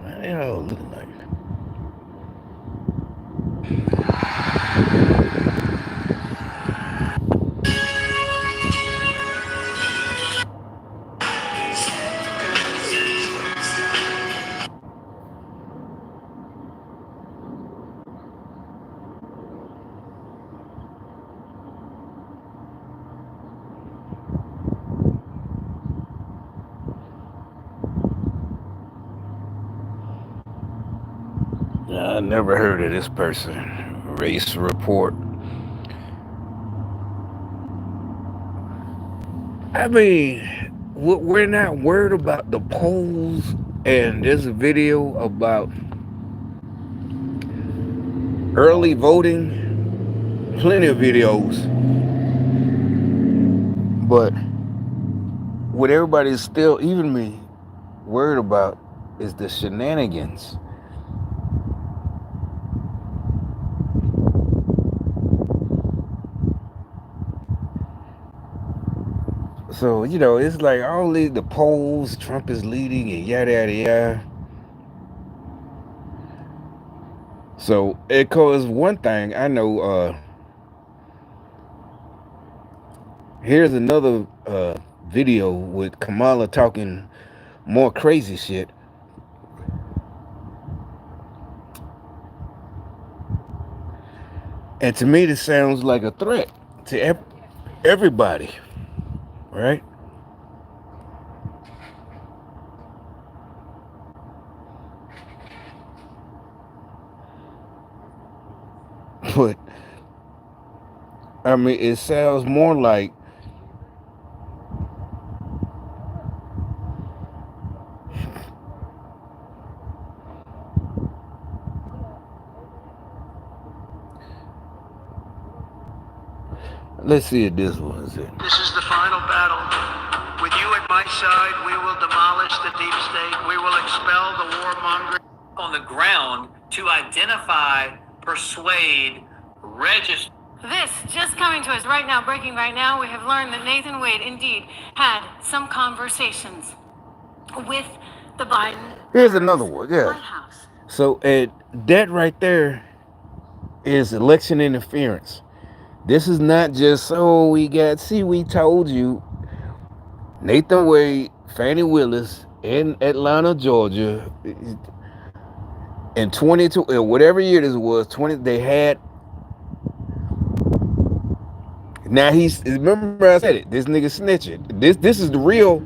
Man, they all look like. I never heard of this person. Race report. I mean, we're not worried about the polls, and there's a video about early voting. Plenty of videos, but what everybody's still, even me, worried about is the shenanigans. So, it's like all the polls, Trump is leading and yada yada yada. So it cause one thing I know, here's another video with Kamala talking more crazy shit. And to me this sounds like a threat to everybody, right? But I mean, it sounds more like let's see if this one is it. This is the final battle. With you at my side, we will demolish the deep state. We will expel the warmongering on the ground to identify, persuade, register. This just coming to us right now, breaking right now, we have learned that Nathan Wade indeed had some conversations with the Biden. Here's another one, yeah. White House. So that right there is election interference. This is not just, we told you. Nathan Wade, Fannie Willis in Atlanta, Georgia, in 22, whatever year this was, 20, they had. Now remember I said it, this nigga snitching. This is the real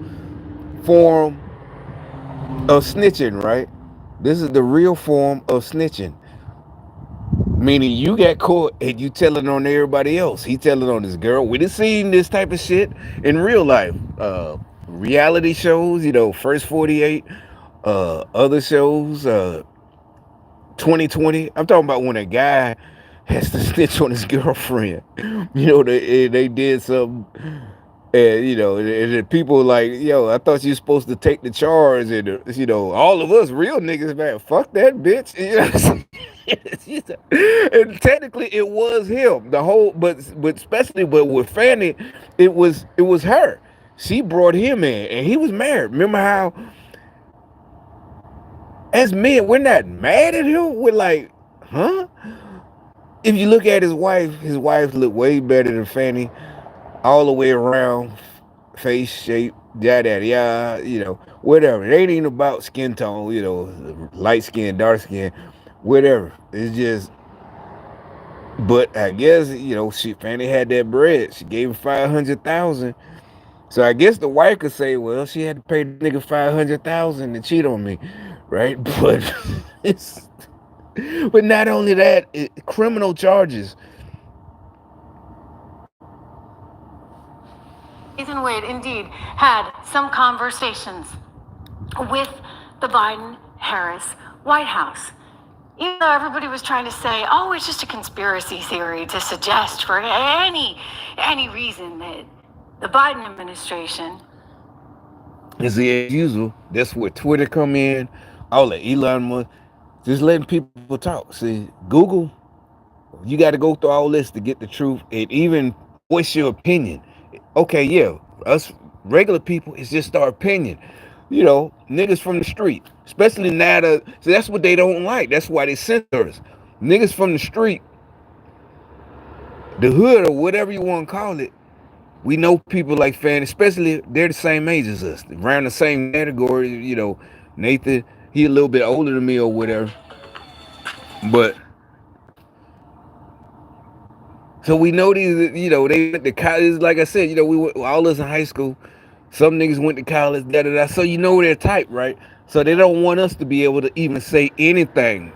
form of snitching, right? This is the real form of snitching. Meaning you got caught and you telling on everybody else. He telling on this girl. We done seen this type of shit in real life. Reality shows, First 48, other shows, 2020. I'm talking about when a guy has to snitch on his girlfriend. They did something. And and the people like, I thought you were supposed to take the charge, and all of us real niggas, man, fuck that bitch. And technically it was him. The whole, but especially, but with Fannie, it was her. She brought him in, and he was married. Remember how, as men, we're not mad at him. We're like, huh? If you look at his wife looked way better than Fannie, all the way around, face shape, yada yada, whatever. It ain't even about skin tone, light skin, dark skin, whatever. It's just, but I guess Fannie had that bread. She gave him 500,000. So I guess the wife could say, well, she had to pay the nigga 500,000 to cheat on me, right? But but not only that, criminal charges. Nathan Wade indeed had some conversations with the Biden-Harris White House. Even though everybody was trying to say, oh, it's just a conspiracy theory to suggest for any reason that the Biden administration. As usual, that's where Twitter come in, all the Elon Musk, just letting people talk. See, Google, you got to go through all this to get the truth and even voice your opinion. Okay, yeah, us regular people, it's just our opinion. Niggas from the street, especially now. So that's what they don't like. That's why they censor us. Niggas from the street, the hood, or whatever you want to call it. We know people like Fanny, especially they're the same age as us, around the same category. Nathan, he a little bit older than me or whatever. But so we know these, they went to college. Like I said, we went, all us in high school. Some niggas went to college, da da da. So their type, right? So they don't want us to be able to even say anything.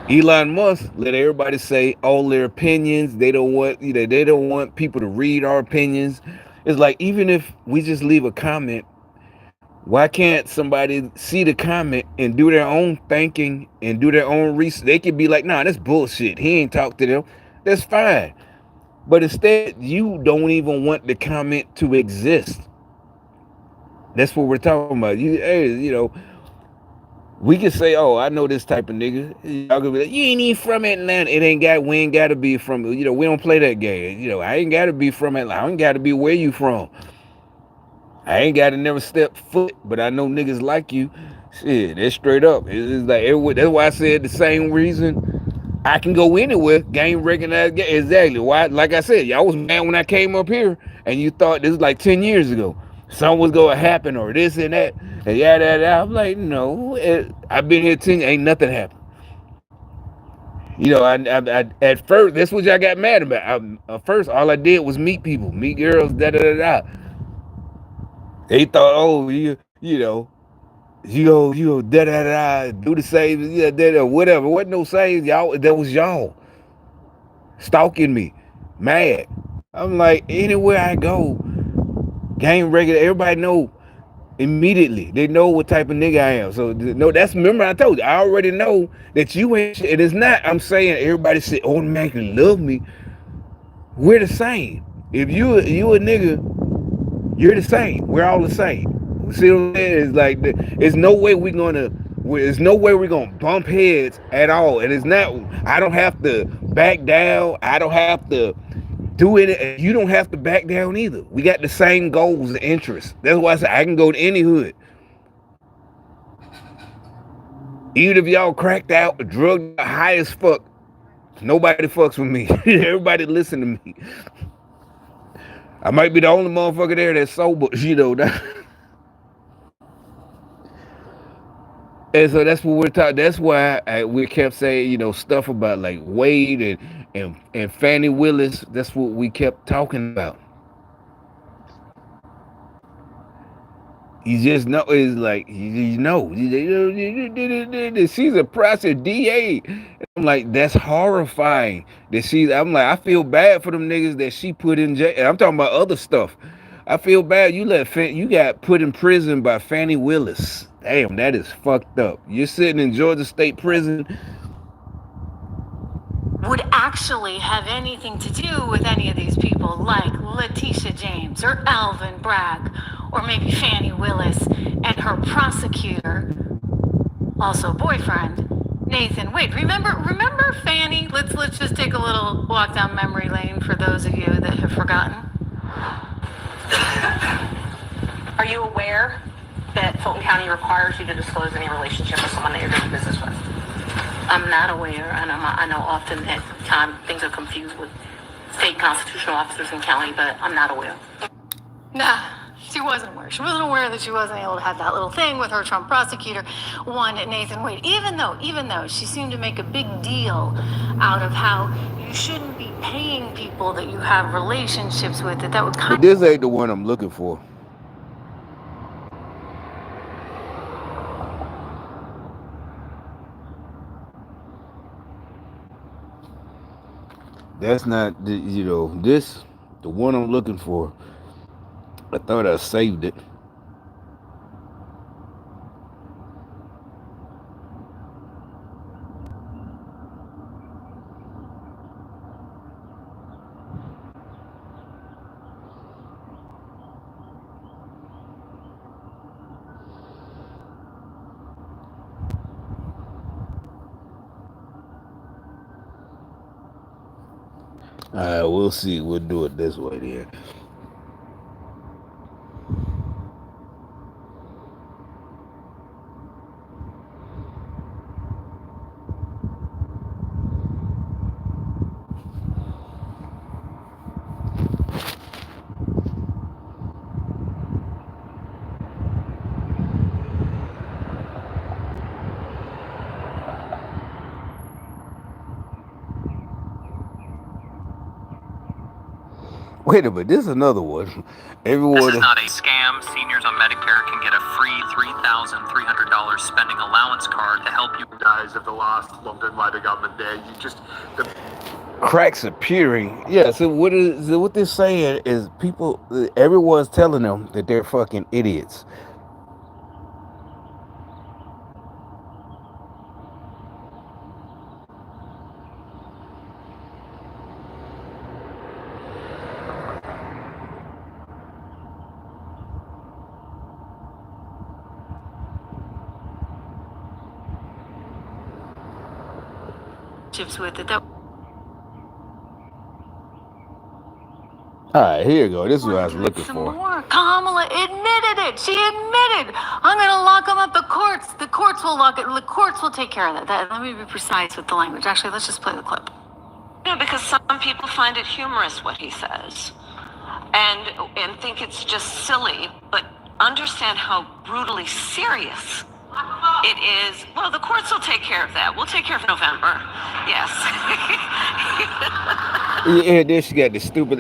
Elon Musk let everybody say all their opinions. They don't want, they don't want people to read our opinions. It's like, even if we just leave a comment, why can't somebody see the comment and do their own thinking and do their own research? They could be like, nah, that's bullshit. He ain't talked to them. That's fine. But instead, you don't even want the comment to exist. That's what we're talking about. We can say, oh, I know this type of nigga. Y'all could be like, you ain't even from Atlanta. We ain't gotta be from, we don't play that game. I ain't gotta be from Atlanta. I ain't gotta be where you from. I ain't gotta never step foot, but I know niggas like you. Shit, that's straight up. It's like, that's why I said the same reason I can go anywhere, game recognized. Exactly. Why? Like I said, y'all was mad when I came up here, and you thought this was like 10 years ago. Something was gonna happen, or this and that, and yada. I'm like, no, I've been here 10. Ain't nothing happened. I at first, that's what y'all got mad about. At first, all I did was meet people, meet girls, da da da da. They thought, oh, you da da da, do the same, yeah, da whatever. Wasn't no same, y'all. That was y'all stalking me, mad. I'm like, anywhere I go, game regular, everybody know immediately. They know what type of nigga I am. So no, remember I told you, I already know that you ain't shit. It is not, I'm saying everybody should automatically love me. We're the same. If you a nigga, you're the same. We're all the same. See what I'm saying? It's like, there's no way we're gonna bump heads at all. And it's not, I don't have to back down. I don't have to do it. You don't have to back down either. We got the same goals and interests. That's why I say I can go to any hood. Even if y'all cracked out, drugged out, high as fuck, nobody fucks with me. Everybody listen to me. I might be the only motherfucker there that's sober, And so that's what we're talking. That's why we kept saying, stuff about like Wade and Fannie Willis. That's what we kept talking about. You just know, it's like, she's a prostitute, DA. I'm like, that's horrifying. I'm like, I feel bad for them niggas that she put in jail. And I'm talking about other stuff. I feel bad. You got put in prison by Fannie Willis. Damn, that is fucked up. You're sitting in Georgia State Prison. Would actually have anything to do with any of these people, like Letitia James or Alvin Bragg, or maybe Fannie Willis and her prosecutor, also boyfriend, Nathan Wade. Remember Fannie? Let's just take a little walk down memory lane for those of you that have forgotten. Are you aware that Fulton County requires you to disclose any relationship with someone that you're doing business with? I'm not aware, and I know often at times things are confused with state constitutional officers in county, but I'm not aware. Nah, she wasn't aware. She wasn't aware that she wasn't able to have that little thing with her Trump prosecutor, one Nathan Wade. Even though she seemed to make a big deal out of how you shouldn't be paying people that you have relationships with, that would kind of... But this ain't the one I'm looking for. That's not the one I'm looking for. I thought I saved it. We'll see. We'll do it this way then. Wait a minute, this is another one. This Everyone, is not a scam. Seniors on Medicare can get a free $3,300 spending allowance card to help you guys if the lost lumped in by the government there. You just the cracks appearing. Yeah, so what they're saying is people, everyone's telling them that they're fucking idiots. With it. That All right, here you go. This is what I was looking some for. more. Kamala admitted it. She admitted, I'm going to lock him up. The courts will lock it. The courts will take care of that. Let me be precise with the language. Actually, let's just play the clip. No, because some people find it humorous what he says, and think it's just silly. But understand how brutally serious it is. Well, the courts will take care of that. We'll take care of November. Yes. Yeah, then she got the stupid.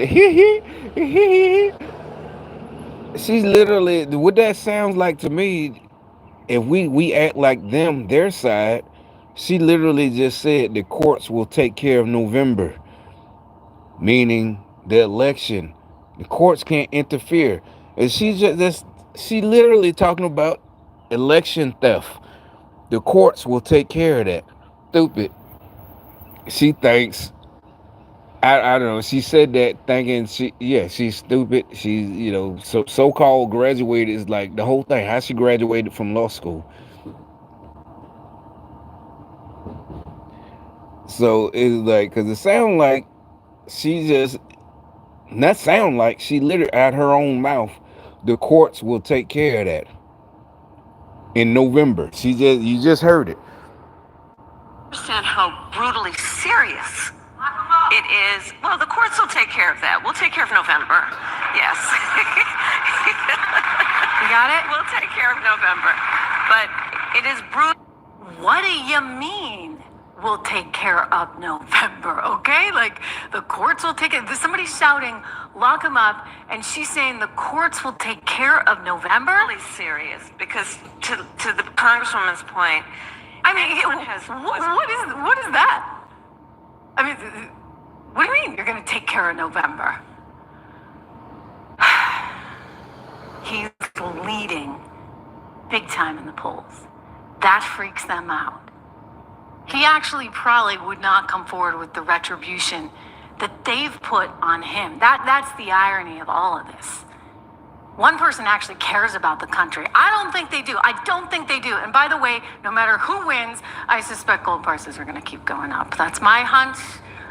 She's literally what that sounds like to me. If we act like them, their side, she literally just said the courts will take care of November, meaning the election. The courts can't interfere, and she literally talking about election theft. The courts will take care of that. Stupid. She thinks. I don't know. She said that thinking she's stupid. She's so-called graduated is like the whole thing. How she graduated from law school. So it's like because it sounds like she just not sound like she literally out her own mouth. The courts will take care of that in November. You just heard it. Understand how brutally serious it is. Well, the courts will take care of that. We'll take care of November. Yes. You got it? We'll take care of November. But it is brutal. What do you mean? We'll take care of November, okay? Like the courts will take it. Somebody's shouting, lock him up, and she's saying the courts will take care of November? Really serious, because to the Congresswoman's point, I mean, what is that? I mean, what do you mean you're going to take care of November? He's leading big time in the polls. That freaks them out. He actually probably would not come forward with the retribution that they've put on him. That's the irony of all of this. One person actually cares about the country. I don't think they do. I don't think they do. And by the way, no matter who wins, I suspect gold prices are going to keep going up. That's my hunch.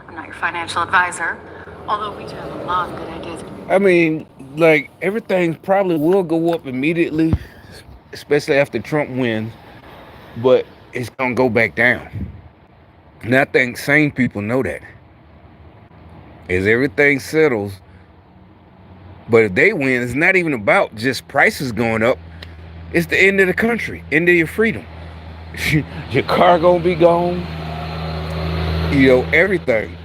I'm not your financial advisor, although we do have a lot of good ideas. I mean, like everything probably will go up immediately, especially after Trump wins, but it's gonna go back down. And I think sane people know that. As everything settles, but if they win, it's not even about just prices going up. It's the end of the country, end of your freedom. Your car gonna be gone. Everything.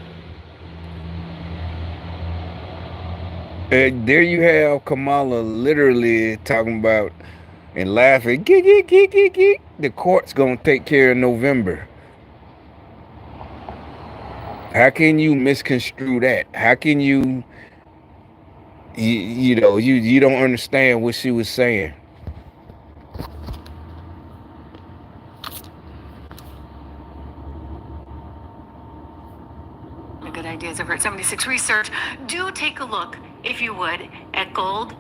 And there you have Kamala literally talking about and laughing. Geek, geek, geek, geek, geek. The court's gonna take care of November. How can you misconstrue that? How can you don't understand what she was saying? Good ideas over at 76 Research. Do take a look, if you would, at gold.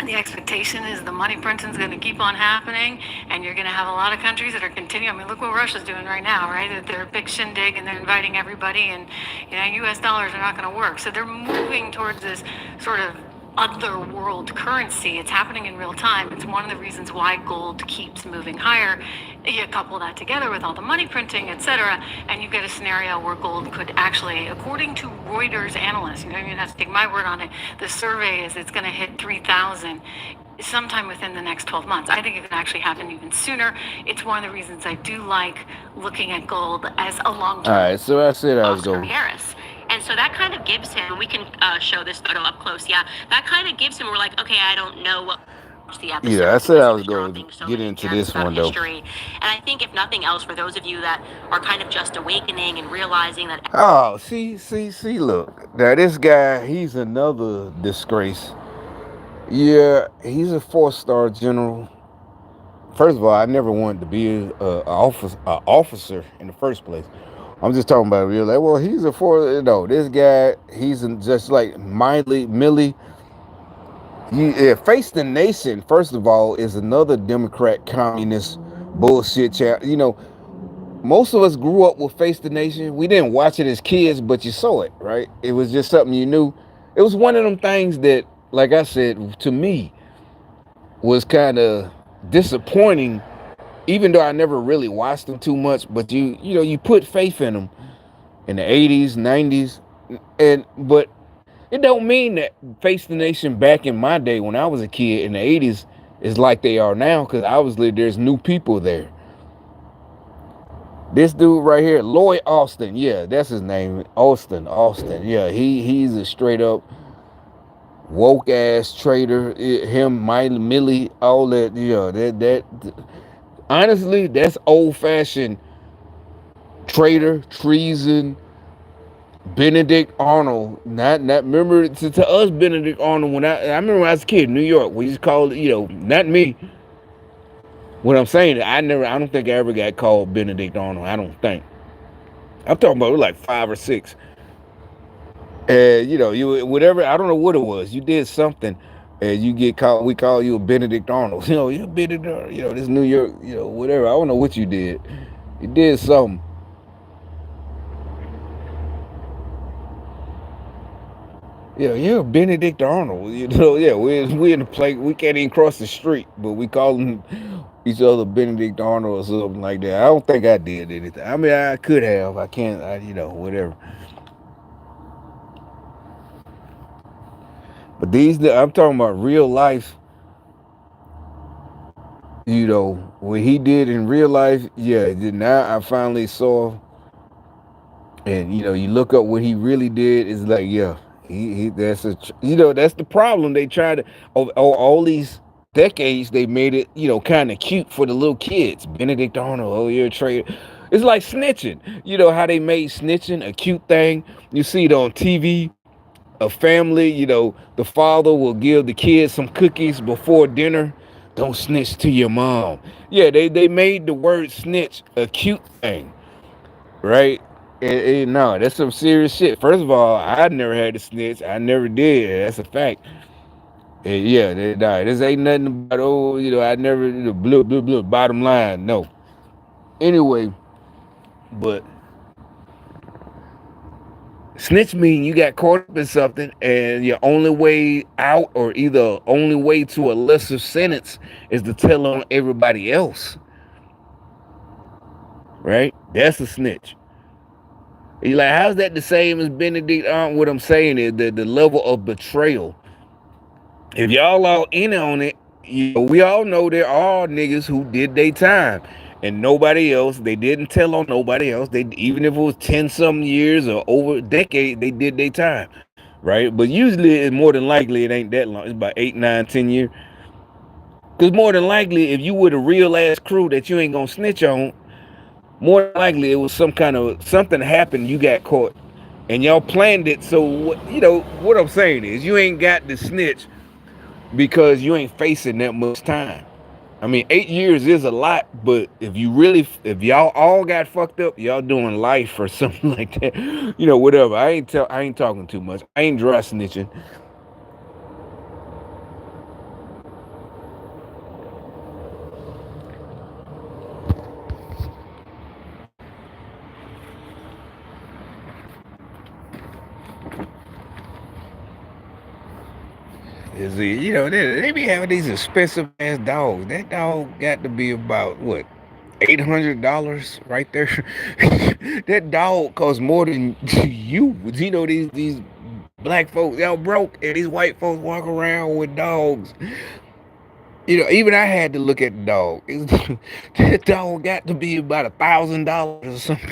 The expectation is the money printing is going to keep on happening, and you're going to have a lot of countries that are continuing. I mean, look what Russia's doing right now, right? They're a big shindig, and they're inviting everybody, and U.S. dollars are not going to work. So they're moving towards this sort of other world currency. It's happening in real time. It's one of the reasons why gold keeps moving higher. You couple that together with all the money printing, etc., and you get a scenario where gold could actually, according to Reuters analysts, you don't even have to take my word on it, the survey is it's going to hit 3,000 sometime within the next 12 months. I think it could actually happen even sooner. It's one of the reasons I do like looking at gold as a long-term. All right, so I said I was Oscar going. Harris. And so that kind of gives him, we can show this photo up close, yeah, that kind of gives him, we're like, okay, I don't know what the episode. Yeah, I said I was going going to to get into this one, though. And I think if nothing else, for those of you that are kind of just awakening and realizing that. Oh, see, look. Now, this guy, he's another disgrace. Yeah, he's a 4-star general. First of all, I never wanted to be an officer in the first place. I'm just talking about real. Like, well, he's a 4. No, this guy, he's just like Millie. Face the Nation, first of all, is another Democrat communist bullshit chat. Most of us grew up with Face the Nation. We didn't watch it as kids, but you saw it, right? It was just something you knew. It was one of them things that, like I said, to me, was kind of disappointing, even though I never really watched them too much. But you put faith in them in the 80s, 90s, but it don't mean that Face the Nation back in my day when I was a kid in the 80s is like they are now, because obviously there's new people there. This dude right here, Lloyd Austin, yeah, that's his name, Austin, yeah, he's a straight up woke ass traitor. Him, Millie, all that, that honestly, that's old fashioned traitor, treason. Benedict Arnold, not remember to us Benedict Arnold when I remember when I was a kid in New York, we used to call it, not me. What I'm saying, I don't think I ever got called Benedict Arnold. I don't think. I'm talking about like 5 or 6. And you whatever, I don't know what it was. You did something, and you get called. We call you a Benedict Arnold. You're Benedict Arnold. This New York, whatever. I don't know what you did. You did something. Yeah, Benedict Arnold. Yeah, we in the play. We can't even cross the street, but we call them each other Benedict Arnold or something like that. I don't think I did anything. I mean, I could have. I can't. Whatever. But I'm talking about real life. What he did in real life. Yeah. Now I finally saw. And you look up what he really did. Is like, yeah. That's the problem. They try to all these decades they made it kind of cute for the little kids. Benedict Arnold, oh, you're a traitor. It's like snitching. How they made snitching a cute thing. You see it on TV. A family, the father will give the kids some cookies before dinner. Don't snitch to your mom. Yeah, they made the word snitch a cute thing, right? No, that's some serious shit. First of all, I never had to snitch. I never did. That's a fact. And yeah, this ain't nothing about, I never, blah. Bottom line, no. Anyway, but snitch mean you got caught up in something, and your only way out, or either only way to a lesser sentence, is to tell on everybody else. Right? That's a snitch. You're like, how's that the same as Benedict Arnold? What I'm saying is the level of betrayal. If y'all all in on it, we all know there are niggas who did their time, and nobody else. They didn't tell on nobody else. They, even if it was 10-some years or over a decade, they did their time, right? But usually, it's more than likely it ain't that long. It's about 8, 9, 10 years. Because more than likely, if you with a real ass crew that you ain't gonna snitch on, more than likely it was something happened. You got caught, and y'all planned it. So what I'm saying is, you ain't got to snitch because you ain't facing that much time. I mean, 8 years is a lot, but if y'all all got fucked up, y'all doing life or something like that. Whatever. I ain't talking too much. I ain't dry snitching. They be having these expensive ass dogs. That dog got to be about what, $800 right there. That dog costs more than you. These black folks, y'all broke, and these white folks walk around with dogs. Even I had to look at the dog. That dog got to be about $1,000 or something.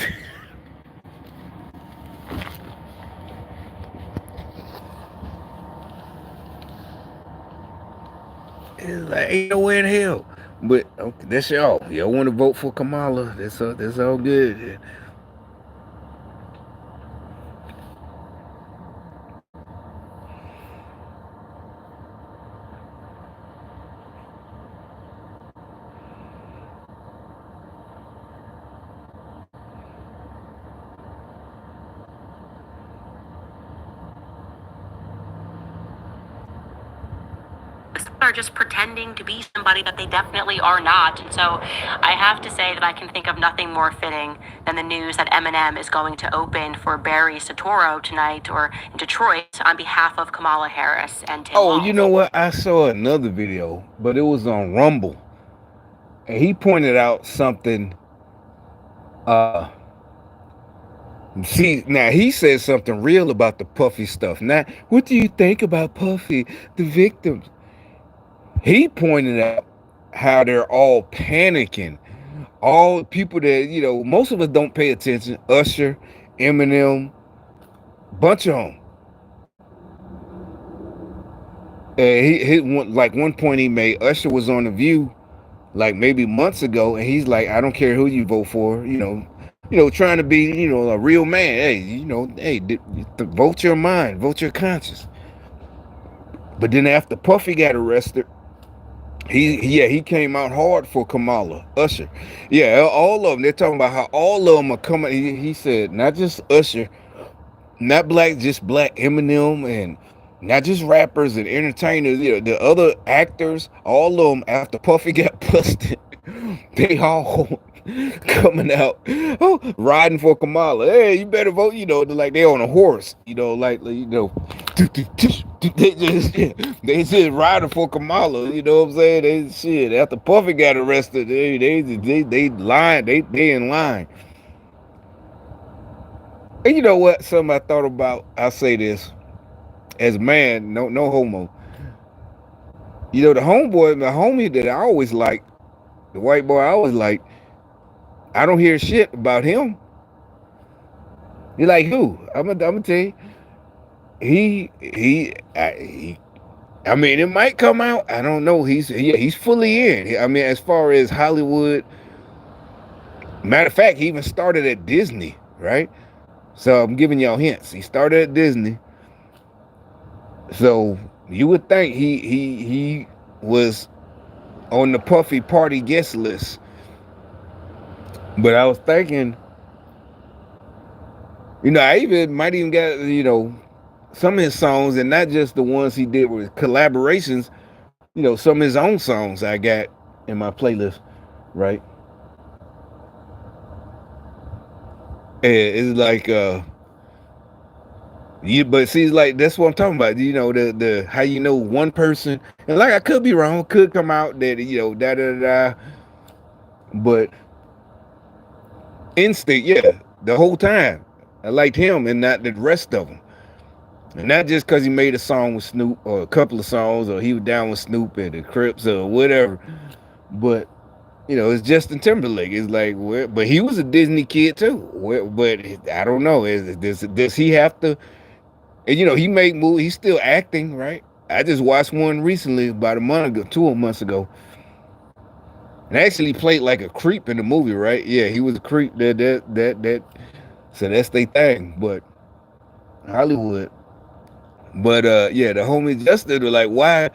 It's like ain't nowhere in hell. But okay, that's y'all. Y'all want to vote for Kamala? That's all good. Are just pretending to be somebody that they definitely are not. And so I have to say that I can think of nothing more fitting than the news that Eminem is going to open for Barry Soetoro tonight or in Detroit on behalf of Kamala Harris and Tim Oh, Walz. you know what? I saw another video, but it was on Rumble, and he pointed out something. See, now he said something real about the Puffy stuff. Now, what do you think about Puffy, the victims? He pointed out how they're all panicking. All people that, most of us don't pay attention. Usher, Eminem, bunch of them. And like one point he made, Usher was on The View like maybe months ago, and he's like, I don't care who you vote for, trying to be, a real man. Hey, vote your mind, vote your conscience. But then after Puffy got arrested, he came out hard for Kamala, Usher. Yeah, all of them. They're talking about how all of them are coming. He said not just Usher, not black, just black, Eminem, and not just rappers and entertainers. The other actors, all of them after Puffy got busted, they all coming out, riding for Kamala. Hey, you better vote. Like they on a horse. They just riding for Kamala. You know what I'm saying? They shit. After Puffy got arrested, they lying. They in line. And you know what? Something I thought about. I say this as a man, no homo. The homie that I always like, the white boy I always like. I don't hear shit about him. You're like who? I'm gonna tell you. I mean, it might come out. I don't know. He's fully in. I mean, as far as Hollywood. Matter of fact, he even started at Disney, right? So I'm giving y'all hints. He started at Disney. So you would think he was on the Puffy party guest list. But I was thinking, I might even get, some of his songs, and not just the ones he did with collaborations, some of his own songs I got in my playlist, right? And it's like, but see, like that's what I'm talking about. The how one person, and like I could be wrong, could come out that da da da, but instinct, yeah, the whole time I liked him and not the rest of them. And not just because he made a song with Snoop or a couple of songs or he was down with Snoop and the Crips or whatever. But, it's Justin Timberlake. It's like, but he was a Disney kid too. But I don't know. Does he have to? And, he made movies. He's still acting, right? I just watched one recently about 2 months ago. And actually played like a creep in the movie, right? Yeah, he was a creep. That. So that's their thing. But Hollywood. But yeah, the homie Justin was like, why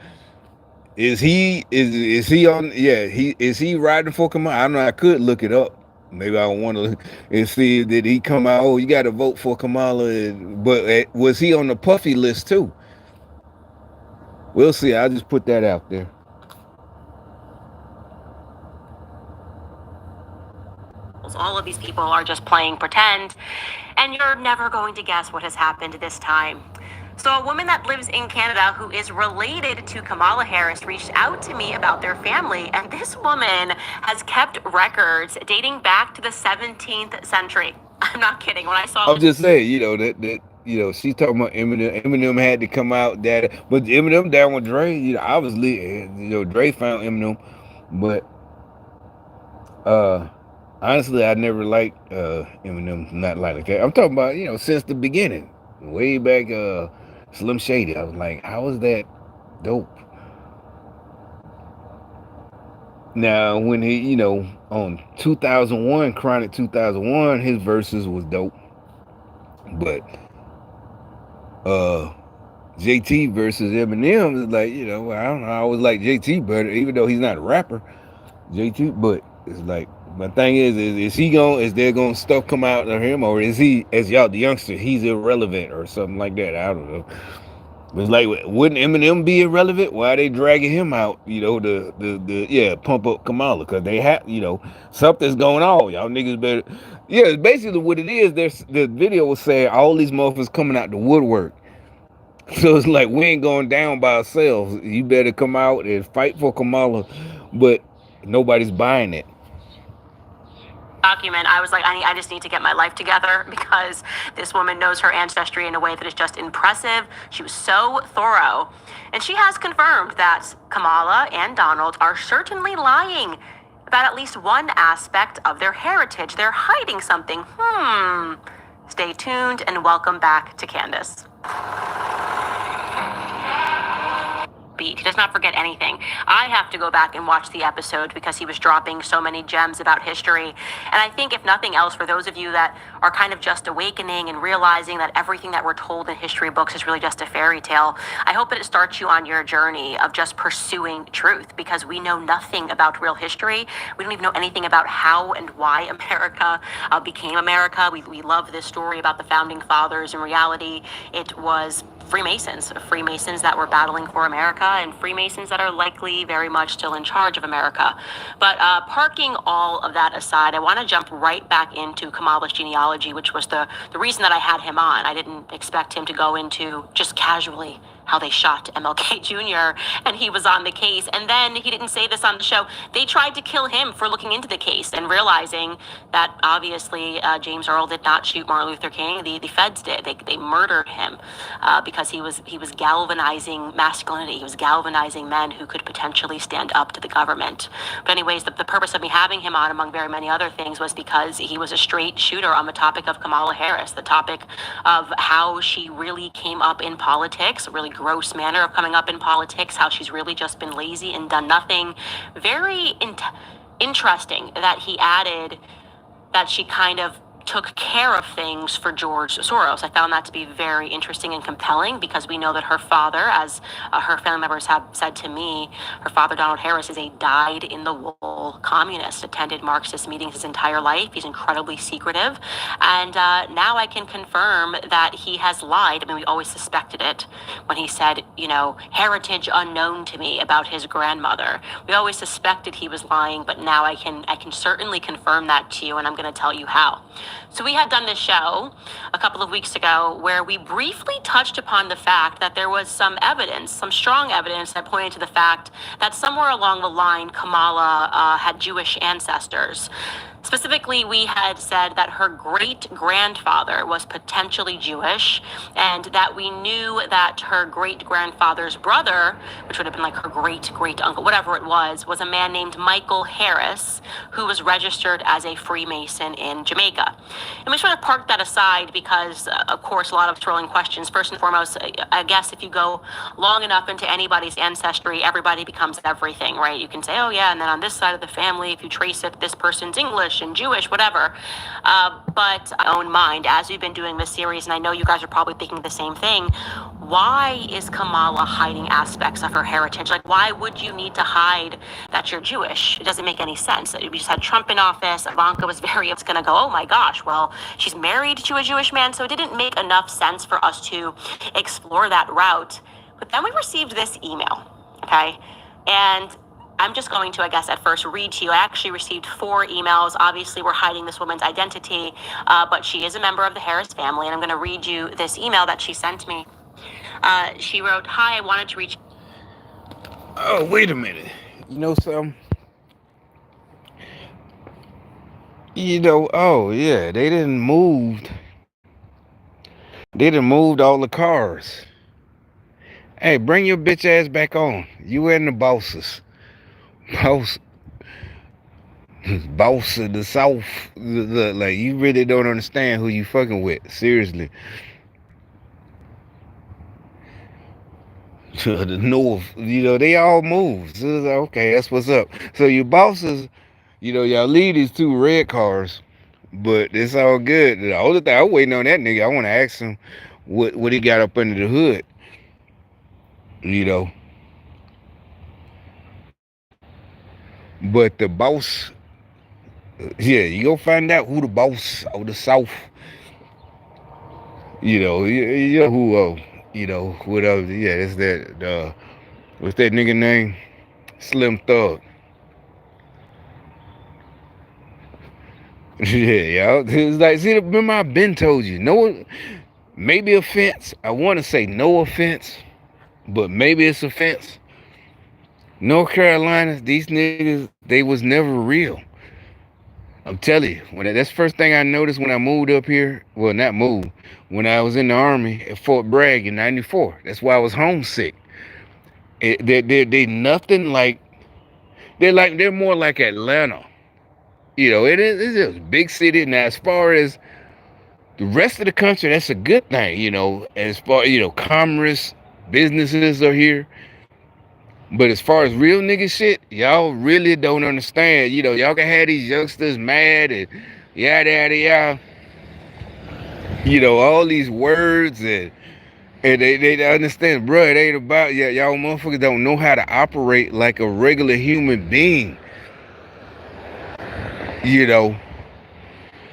is he on? Yeah, is he riding for Kamala? I don't know. I could look it up. Maybe I want to and see did he come out. Oh, you got to vote for Kamala. But was he on the Puffy list too? We'll see. I'll just put that out there. All of these people are just playing pretend, and you're never going to guess what has happened this time. So a woman that lives in Canada who is related to Kamala Harris reached out to me about their family, and this woman has kept records dating back to the 17th century. I'm not kidding. When I saw, I'm just saying, that she's talking about Eminem. Eminem had to come out but Eminem down with Dre. Obviously, Dre found Eminem, but honestly, I never liked Eminem. Not like that. I'm talking about since the beginning, way back. Slim Shady. I was like, how is that dope? Now, when he, on 2001, Chronic 2001, his verses was dope. But JT versus Eminem is like, I don't know. I always like JT better, even though he's not a rapper. JT, but it's like, my thing is there gonna stuff come out of him, or is he, as y'all the youngster, he's irrelevant or something like that? I don't know. It's like, wouldn't Eminem be irrelevant? Why are they dragging him out? Pump up Kamala, because they have, something's going on. Y'all niggas better. Yeah, basically what it is. The video was saying all these motherfuckers coming out the woodwork. So it's like, we ain't going down by ourselves. You better come out and fight for Kamala, but nobody's buying it. Document, I was like, I just need to get my life together, because this woman knows her ancestry in a way that is just impressive. She was so thorough. And she has confirmed that Kamala and Donald are certainly lying about at least one aspect of their heritage. They're hiding something. Stay tuned and welcome back to Candace. He does not forget anything. I have to go back and watch the episode because he was dropping so many gems about history. And I think, if nothing else, for those of you that are kind of just awakening and realizing that everything that we're told in history books is really just a fairy tale, I hope that it starts you on your journey of just pursuing truth, because we know nothing about real history. We don't even know anything about how and why America became America. We love this story about the founding fathers. In reality, it was Freemasons that were battling for America, and Freemasons that are likely very much still in charge of America. But parking all of that aside, I want to jump right back into Kamala's genealogy, which was the reason that I had him on. I didn't expect him to go into just casually how they shot MLK Jr. and he was on the case. And then he didn't say this on the show. They tried to kill him for looking into the case and realizing that obviously James Earl did not shoot Martin Luther King. The feds did. They murdered him because he was galvanizing masculinity. He was galvanizing men who could potentially stand up to the government. But anyways, the purpose of me having him on, among very many other things, was because he was a straight shooter on the topic of Kamala Harris, the topic of how she really came up in politics, a really gross manner of coming up in politics, how she's really just been lazy and done nothing. Very interesting that he added that she kind of took care of things for George Soros. I found that to be very interesting and compelling, because we know that her father, as her family members have said to me, her father, Donald Harris, is a dyed-in-the-wool communist, attended Marxist meetings his entire life. He's incredibly secretive. And now I can confirm that he has lied. I mean, we always suspected it when he said, heritage unknown to me about his grandmother. We always suspected he was lying, but now I can certainly confirm that to you, and I'm going to tell you how. So we had done this show a couple of weeks ago where we briefly touched upon the fact that there was some evidence, some strong evidence that pointed to the fact that somewhere along the line, Kamala had Jewish ancestors. Specifically, we had said that her great-grandfather was potentially Jewish, and that we knew that her great-grandfather's brother, which would have been like her great-great-uncle, whatever it was a man named Michael Harris, who was registered as a Freemason in Jamaica. And we just want to park that aside because, of course, a lot of thrilling questions. First and foremost, I guess if you go long enough into anybody's ancestry, everybody becomes everything, right? You can say, oh yeah, and then on this side of the family, if you trace it, this person's English and Jewish, whatever. But own mind, as we've been doing this series, and I know you guys are probably thinking the same thing, why is Kamala hiding aspects of her heritage? Like, why would you need to hide that you're Jewish? It doesn't make any sense. We just had Trump in office. Ivanka was going to go, oh my gosh, well, she's married to a Jewish man, so it didn't make enough sense for us to explore that route. But then we received this email, okay? And I'm just going to, I guess, at first read to you. I actually received 4 emails. Obviously, we're hiding this woman's identity, but she is a member of the Harris family, and I'm going to read you this email that she sent me. She wrote, hi, I wanted to reach... Oh, wait a minute. You know something? Oh, yeah, they didn't moved all the cars. Hey, bring your bitch ass back on. You and the bosses. Boss of the South. Like, you really don't understand who you fucking with. Seriously. to the north. They all move. So it's like, okay, that's what's up. So your bosses, y'all leave these 2 red cars, but it's all good. The only thing I'm waiting on that nigga, I want to ask him what he got up under the hood. But the boss, yeah, you go find out who the boss of the South. You know who. What else? Yeah, it's that. What's that nigga name? Slim Thug. Yeah, y'all. It's like, see, remember I've been told you, no, maybe offense. I want to say no offense, but maybe it's offense. North Carolina, these niggas, they was never real. I'm telling you, that's the first thing I noticed when I moved up here. Well, not moved. When I was in the Army at Fort Bragg in '94. That's why I was homesick. They nothing like. They're more like Atlanta. It's a big city. Now, as far as the rest of the country, that's a good thing. As far commerce, businesses are here. But as far as real nigga shit, y'all really don't understand. Y'all can have these youngsters mad and yada yada yada. All these words and they understand, bro. It ain't about y'all motherfuckers don't know how to operate like a regular human being.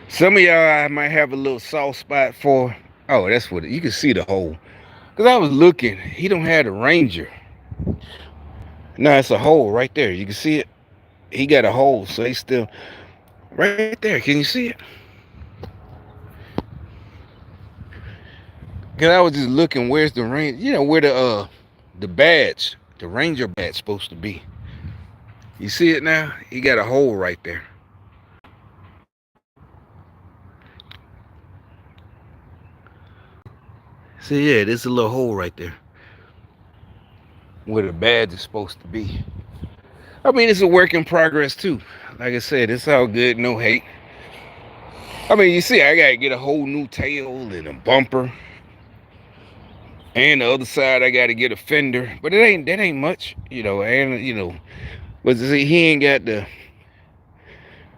Some of y'all I might have a little soft spot for. Oh, that's what you can see the hole. Cause I was looking, he don't have the Ranger. No, it's a hole right there. You can see it. He got a hole, so he's still right there. Can you see it? Cause I was just looking, where's the range? Where the badge, the Ranger badge, supposed to be. You see it now? He got a hole right there. See, yeah, there's a little hole right there where the badge is supposed to be. I mean, it's a work in progress too. Like I said, it's all good, no hate. I mean, you see, I gotta get a whole new tail and a bumper. And the other side, I gotta get a fender. But that ain't much, but see, he ain't got the,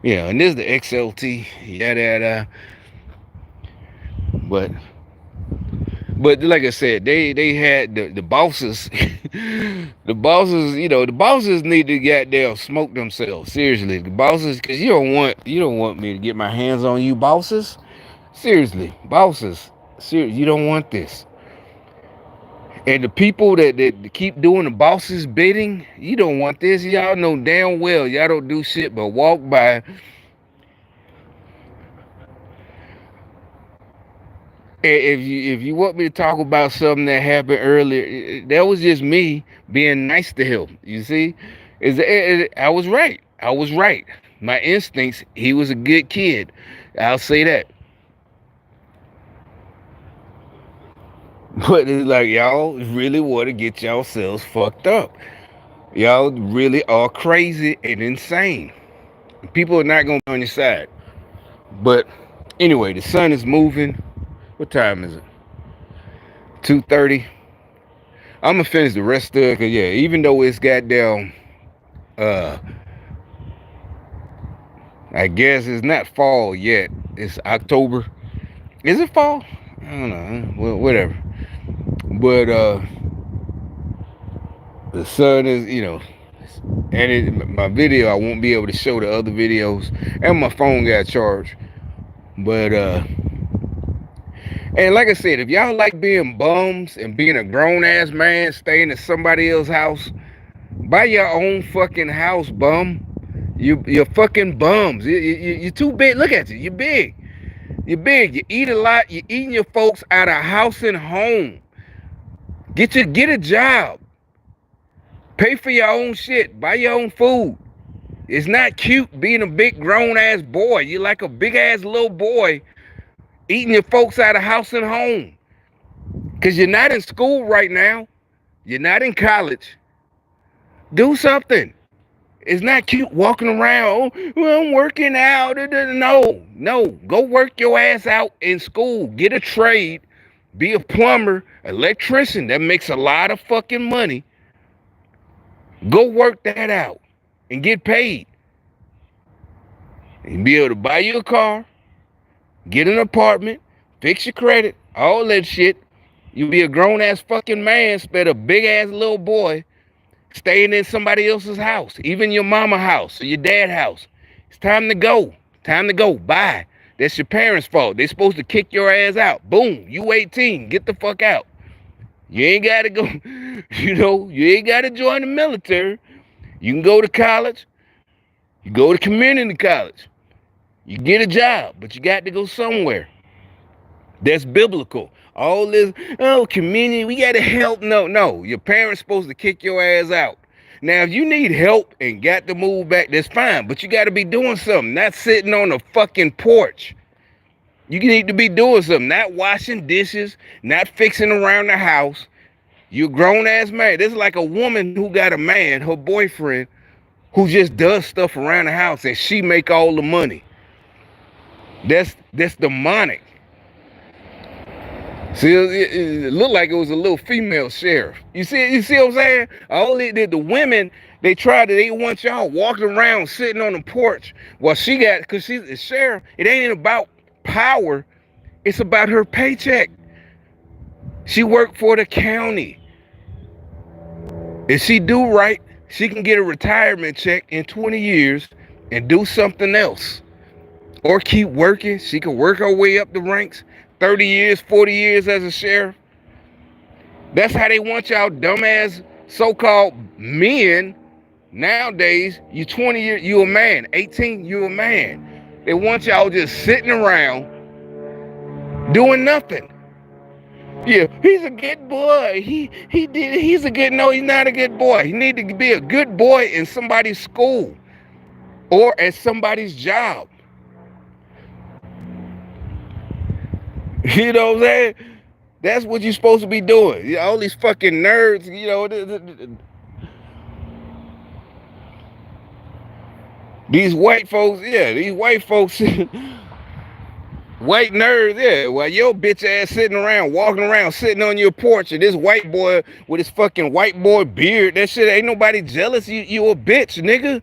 and this is the XLT, yada yada. But like I said, they had the bosses, the bosses need to goddamn smoke themselves. Seriously, the bosses, because you don't want me to get my hands on you, bosses. Seriously, bosses, you don't want this. And the people that keep doing the bosses bidding, you don't want this. Y'all know damn well y'all don't do shit but walk by. If you want me to talk about something that happened earlier, that was just me being nice to him. You see, I was right. I was right. My instincts. He was a good kid. I'll say that. But it's like y'all really want to get yourselves fucked up. Y'all really are crazy and insane. People are not gonna be on your side. But anyway, the sun is moving. What time is it? 2:30. I'm gonna finish the rest of it, cause yeah, even though it's goddamn, I guess it's not fall yet. It's October. Is it fall? I don't know. Well, whatever. But the sun is, and my video, I won't be able to show the other videos, and my phone got charged. But and like I said, if y'all like being bums and being a grown-ass man staying at somebody else's house, buy your own fucking house, bum. You're fucking bums. You're too big. Look at you. You're big. You're big. You eat a lot. You're eating your folks out of house and home. Get a job. Pay for your own shit. Buy your own food. It's not cute being a big grown-ass boy. You're like a big-ass little boy eating your folks out of house and home. Because you're not in school right now. You're not in college. Do something. It's not cute walking around. Oh, well, I'm working out. No. Go work your ass out in school. Get a trade. be a plumber, electrician. That makes a lot of fucking money. Go work that out and get paid. And be able to buy you a car, get an apartment, fix your credit, all that shit. You'll be a grown-ass fucking man instead of a big-ass little boy staying in somebody else's house, even your mama house or your dad house. It's time to go. Time to go. Bye. That's your parents' fault. They're supposed to kick your ass out. Boom. You 18. Get the fuck out. You ain't got to go, you ain't got to join the military. You can go to college. You go to community college. You get a job, but you got to go somewhere. That's biblical. All this, community, we got to help. No. Your parents supposed to kick your ass out. Now, if you need help and got to move back, that's fine. But you got to be doing something, not sitting on a fucking porch. You need to be doing something, not washing dishes, not fixing around the house. You're a grown-ass man. This is like a woman who got a man, her boyfriend, who just does stuff around the house and she make all the money. That's demonic. See, it looked like it was a little female sheriff. You see what I'm saying? The women, they want y'all walking around sitting on the porch while she got, because she's a sheriff. It ain't about power. It's about her paycheck. She worked for the county. If she do right, she can get a retirement check in 20 years and do something else. Or keep working. She can work her way up the ranks. 30 years, 40 years as a sheriff. That's how they want y'all dumbass so-called men nowadays. You 20 years, you a man. 18, you a man. They want y'all just sitting around doing nothing. Yeah, he's a good boy. He's not a good boy. He need to be a good boy in somebody's school or at somebody's job. You know what I'm saying? That's what you're supposed to be doing. All these fucking nerds, these white folks, white nerds, yeah. While your bitch ass sitting around, walking around, sitting on your porch, and this white boy with his fucking white boy beard, that shit ain't nobody jealous. You a bitch, nigga.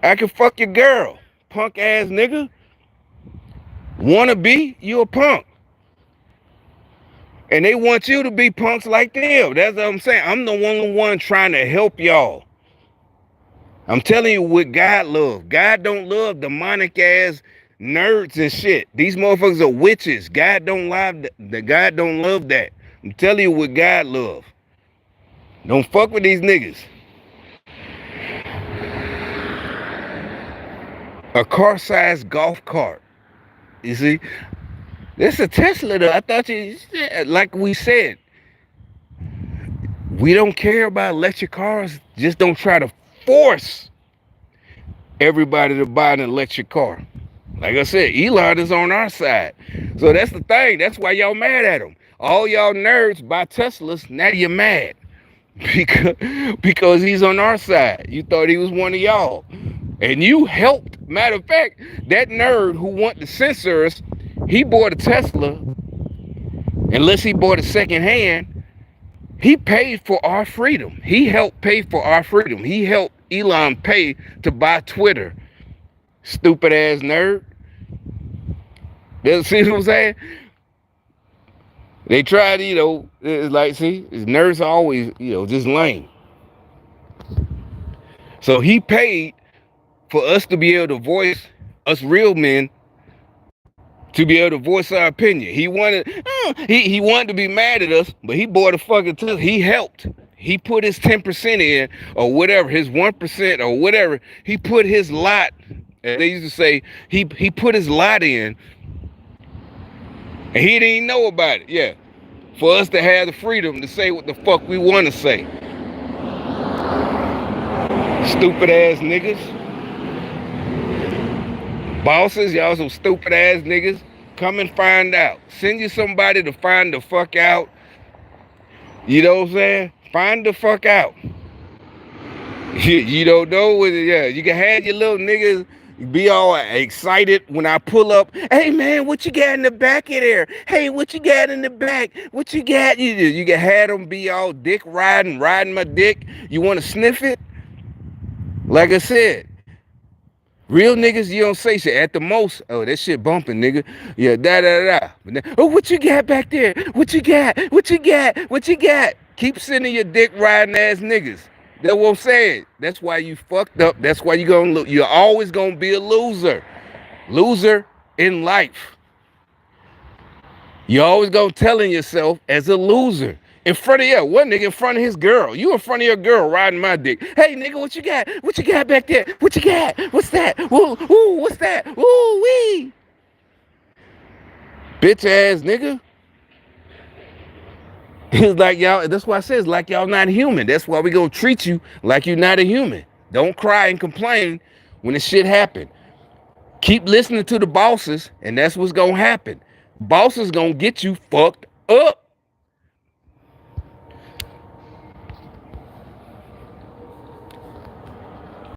I can fuck your girl, punk ass nigga. Wanna be? You a punk. And they want you to be punks like them. That's what I'm saying. I'm the only one trying to help y'all. I'm telling you what God loves. God don't love demonic ass nerds and shit. These motherfuckers are witches. God don't love that. I'm telling you what God loves. Don't fuck with these niggas. A car-sized golf cart. You see? This is a Tesla though. I thought like we said, we don't care about electric cars. Just don't try to force everybody to buy an electric car. Like I said, Elon is on our side. So that's the thing. That's why y'all mad at him. All y'all nerds buy Teslas, now you're mad. Because he's on our side. You thought he was one of y'all. And you helped. Matter of fact, that nerd who wanted to censor us, he bought a Tesla. Unless he bought a second hand, he paid for our freedom. He helped pay for our freedom. He helped Elon pay to buy Twitter. Stupid ass nerd. See what I'm saying? They tried, it's like, see, nerds are always, just lame. So he paid for us to be able to voice, us real men, to be able to voice our opinion. He wanted to be mad at us, but he bought a fucking Tesla. He helped. He put his 10% in, or whatever, his 1% or whatever. He put his lot, as they used to say, he put his lot in, and he didn't even know about it. Yeah. For us to have the freedom to say what the fuck we want to say. Stupid ass niggas. Bosses, y'all some stupid ass niggas. Come and find out. Send you somebody to find the fuck out. You know what I'm saying? Find the fuck out. You don't know what, yeah. You can have your little niggas, Be all excited when I pull up. Hey man, what you got in the back of there? Hey, what you got in the back? What you got? You can have them be all dick riding my dick. You want to sniff it? Like I said, real niggas, you don't say shit. At the most, oh, that shit bumping, nigga. Yeah, da. But then, oh, what you got back there? What you got? What you got? What you got? Keep sending your dick riding ass niggas. That's what I'm saying. That's why you fucked up. That's why you're always gonna be a loser. Loser in life. You're always gonna telling yourself as a loser. In front of one nigga in front of his girl. You in front of your girl riding my dick. Hey nigga, what you got? What you got back there? What you got? What's that? Ooh, what's that? Ooh wee. Bitch ass nigga. It's like y'all, that's why I say it's like y'all not human. That's why we gonna treat you like you're not a human. Don't cry and complain when the shit happen. Keep listening to the bosses, and that's what's gonna happen. Bosses gonna get you fucked up.